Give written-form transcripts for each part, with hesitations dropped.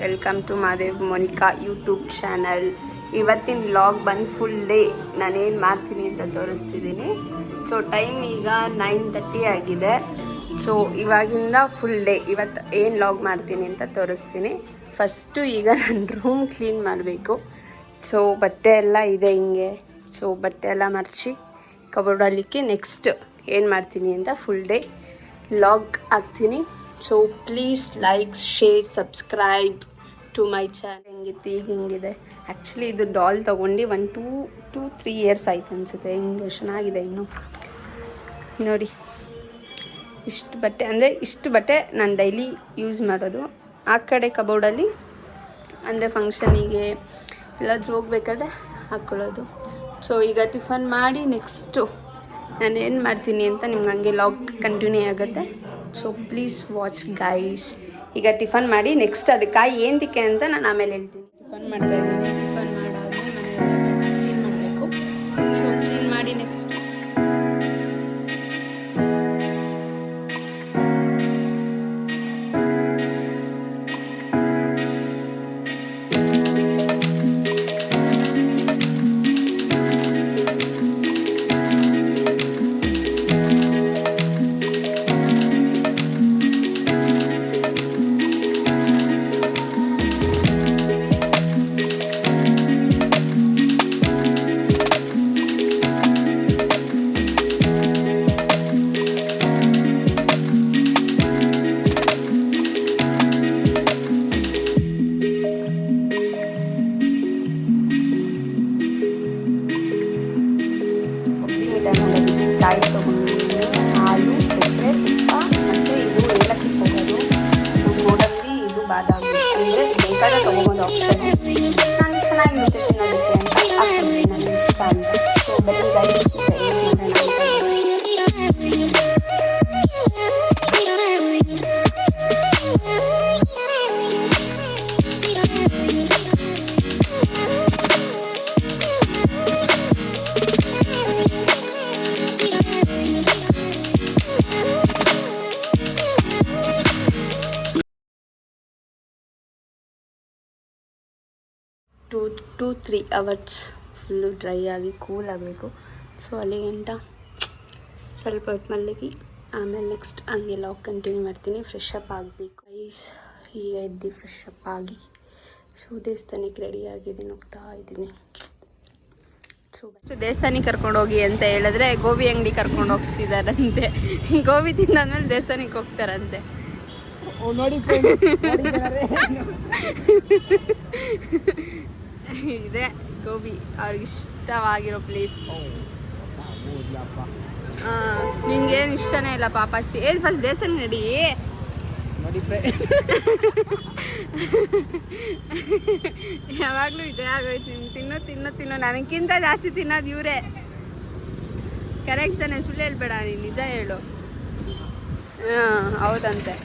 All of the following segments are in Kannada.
Welcome to Madev Monika YouTube channel. ಇವತ್ತಿನ ವ್ಲಾಗ್ ಬಂದು ಫುಲ್ ಡೇ ನಾನೇನು ಮಾಡ್ತೀನಿ ಅಂತ ತೋರಿಸ್ತಿದ್ದೀನಿ. ಸೊ ಟೈಮ್ ಈಗ 9:30 ಆಗಿದೆ. ಸೊ ಇವಾಗಿಂದ ಫುಲ್ ಡೇ ಇವತ್ತು ಏನು ವ್ಲಾಗ್ ಮಾಡ್ತೀನಿ ಅಂತ ತೋರಿಸ್ತೀನಿ. ಫಸ್ಟು ಈಗ ನಾನು ರೂಮ್ ಕ್ಲೀನ್ ಮಾಡಬೇಕು. ಸೊ ಬಟ್ಟೆ ಎಲ್ಲ ಇದೆ ಹಿಂಗೆ. ಸೊ ಬಟ್ಟೆ ಎಲ್ಲ ಮರ್ಚಿ ಕಬೋರ್ಡಲ್ಲಿಕ್ಕೆ ನೆಕ್ಸ್ಟ್ ಏನು ಮಾಡ್ತೀನಿ ಅಂತ ಫುಲ್ ಡೇ ವ್ಲಾಗ್ ಹಾಕ್ತೀನಿ. So please like, share, subscribe to my channel. ಹೆಂಗಿತ್ತು ಈಗ ಹಿಂಗಿದೆ. ಆ್ಯಕ್ಚುಲಿ ಇದು ಡಾಲ್ ತೊಗೊಂಡು 1-2-3 ಇಯರ್ಸ್ ಆಯ್ತು ಅನಿಸುತ್ತೆ. ಹಿಂಗೆ ಚೆನ್ನಾಗಿದೆ ಇನ್ನು ನೋಡಿ. ಇಷ್ಟು ಬಟ್ಟೆ ನಾನು ಡೈಲಿ ಯೂಸ್ ಮಾಡೋದು. ಆ ಕಡೆ ಕಬೋರ್ಡಲ್ಲಿ ಅಂದರೆ ಫಂಕ್ಷನಿಗೆ ಎಲ್ಲಾದರೂ ಹೋಗ್ಬೇಕಾದ್ರೆ ಹಾಕ್ಕೊಳ್ಳೋದು. ಸೊ ಈಗ ಟಿಫನ್ ಮಾಡಿ ನೆಕ್ಸ್ಟು ನಾನು ಏನು ಮಾಡ್ತೀನಿ ಅಂತ ನಿಮ್ಗೆ ಹಂಗೆ ಲಾಗ್ ಕಂಟಿನ್ಯೂ ಆಗುತ್ತೆ. So please watch guys. ಈಗ ಟಿಫನ್ ಮಾಡಿ ನೆಕ್ಸ್ಟ್ ಅದಕ್ಕಾಗಿ ಏನಕ್ಕೆ ಅಂತ ನಾನು ಆಮೇಲೆ ಹೇಳ್ತೀನಿ. ಟಿಫನ್ ಮಾಡ್ತಾ ಇದ್ದೀನಿ. ಟಿಫನ್ ಮಾಡಾದ್ಮೇಲೆ ಮನೆಯೆಲ್ಲ ಕ್ಲೀನ್ ಮಾಡಬೇಕು. ಸೊ ಕ್ಲೀನ್ ಮಾಡಿ ನೆಕ್ಸ್ಟ್ ಕಾಯಿ ತೊಗೊಂಡಿದ್ದೀನಿ. ಹಾಲು, ಸಕ್ಕರೆ, ತುಪ್ಪ ಮತ್ತು ಇದು ಏಲಕ್ಕಿ ಹೋಗೋದು, ಇದು ಗೋಡಂಬಿ, ಇದು ಬಾದಾಮಿ. ಅಂದರೆ ಬೇಕಾದ್ರೆ ತೊಗೊಬೋದು ಆಪ್ಷನ್. ನಾನು ಚೆನ್ನಾಗಿರುತ್ತೆ ತಿನ್ನೋದಕ್ಕೆ ಅಂತ ಹಾಕ್ತೀನಿ, ನನಗೆ ಇಷ್ಟ ಅಂತ. ಸೊ ಬರೀ ರೈಸ್ ಏನು ಮಾಡೋಣ ಅಂತ. 2-3 ಅವರ್ಸ್ ಫುಲ್ಲು ಡ್ರೈ ಆಗಿ ಕೂಲ್ ಆಗಬೇಕು. ಸೊ ಅಲ್ಲಿ ಗಂಟ ಸ್ವಲ್ಪ ಹೊತ್ತು ಮಲಗಿ ಆಮೇಲೆ ನೆಕ್ಸ್ಟ್ ಹಂಗೆ ಲಾಗ್ ಕಂಟಿನ್ಯೂ ಮಾಡ್ತೀನಿ. ಫ್ರೆಶ್ ಅಪ್ ಆಗಬೇಕು ಐಸ್. ಈಗ ಎದ್ದು ಫ್ರೆಶ್ ಅಪ್ ಆಗಿ ಸೊ ದೇವಸ್ಥಾನಕ್ಕೆ ರೆಡಿ ಆಗಿದ್ದೀನಿ, ಹೋಗ್ತಾ ಇದ್ದೀನಿ. ಸೊ ದೇವಸ್ಥಾನಕ್ಕೆ ಕರ್ಕೊಂಡು ಹೋಗಿ ಅಂತ ಹೇಳಿದ್ರೆ ಗೋಬಿ ಅಂಗಡಿ ಕರ್ಕೊಂಡು ಹೋಗ್ತಿದ್ದಾರಂತೆ. ಗೋಬಿ ತಿಂದಾದ್ಮೇಲೆ ದೇವಸ್ಥಾನಕ್ಕೆ ಹೋಗ್ತಾರಂತೆ. ಇದೆ ಗೋಬಿ ಅವ್ರಿಗೆ ಇಷ್ಟವಾಗಿರೋ ಪ್ಲೇಸ್. ನಿಂಗೇನು ಇಷ್ಟನೇ ಇಲ್ಲ ಪಾಪಾಚಿ. ಏನು ಫಸ್ಟ್ ದೇವಸ್ಥಾನ ನಡಿ. ಯಾವಾಗಲೂ ಇದೇ ಆಗೋಯ್ತು. ತಿನ್ನೋ ನನಗಿಂತ ಜಾಸ್ತಿ ತಿನ್ನೋದು ಇವರೇ. ಕರೆಕ್ಟ್ ತಾನೆ? ಸುಳ್ಳು ಹೇಳ್ಬೇಡ, ನೀನು ನಿಜ ಹೇಳು. ಹೌದಂತೆ.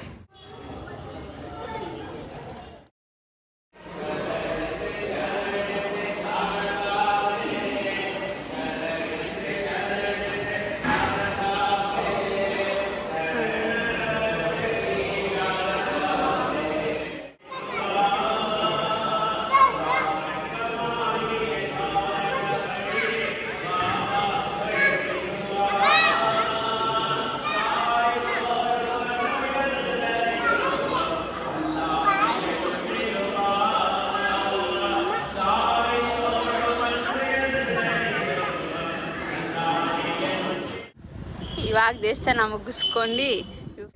ಇವಾಗ ದೇವಸ್ಥಾನ ಮುಗಿಸ್ಕೊಂಡು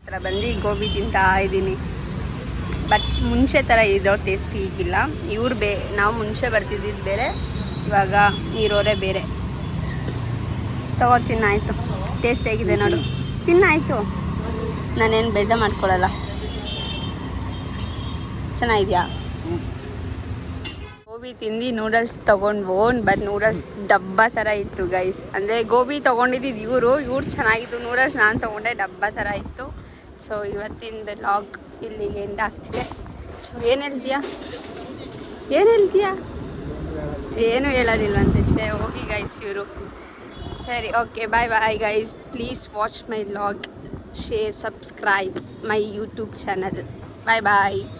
ಥರ ಬಂದು ಗೋಬಿ ತಿಂತಾ ಇದ್ದೀನಿ. ಬಟ್ ಮುಂಚೆ ಥರ ಇರೋ ಟೇಸ್ಟ್ ಈಗಿಲ್ಲ. ನಾವು ಮುಂಚೆ ಬರ್ತಿದ್ದಿದ್ದು ಬೇರೆ, ಇವಾಗ ಇರೋರೇ ಬೇರೆ. ತಗೋ ತಿನ್ನಾಯಿತು. ಟೇಸ್ಟ್ ಹೇಗಿದೆ ನೋಡು, ತಿನ್ನಾಯಿತು. ನಾನೇನು ಬೇಜಾರು ಮಾಡ್ಕೊಳ್ಳಲ್ಲ. ಚೆನ್ನಾಗಿದೆಯಾ? ಗೋಬಿ ತಿಂದು ನೂಡಲ್ಸ್ ತೊಗೊಂಡ್ವು. ಬಟ್ ನೂಡಲ್ಸ್ ಡಬ್ಬ ಥರ ಇತ್ತು ಗೈಸ್. ಅಂದರೆ ಗೋಬಿ ತೊಗೊಂಡಿದ್ದು ಇವರು ಚೆನ್ನಾಗಿತ್ತು. ನೂಡಲ್ಸ್ ನಾನು ತೊಗೊಂಡೆ ಡಬ್ಬ ಥರ ಇತ್ತು. ಸೊ ಇವತ್ತಿಂದ ಲಾಗ್ ಇಲ್ಲಿಗೆ ಎಂಡ್ ಆಗ್ತಿದೆ. ಸೊ ಏನು ಹೇಳ್ತೀಯಾ? ಏನು ಹೇಳೋದಿಲ್ವಂತೆ. ಹೋಗಿ ಗೈಸ್ ಇವರು. ಸರಿ, okay, bye guys. Please watch my log, share, subscribe my YouTube channel. Bye bye.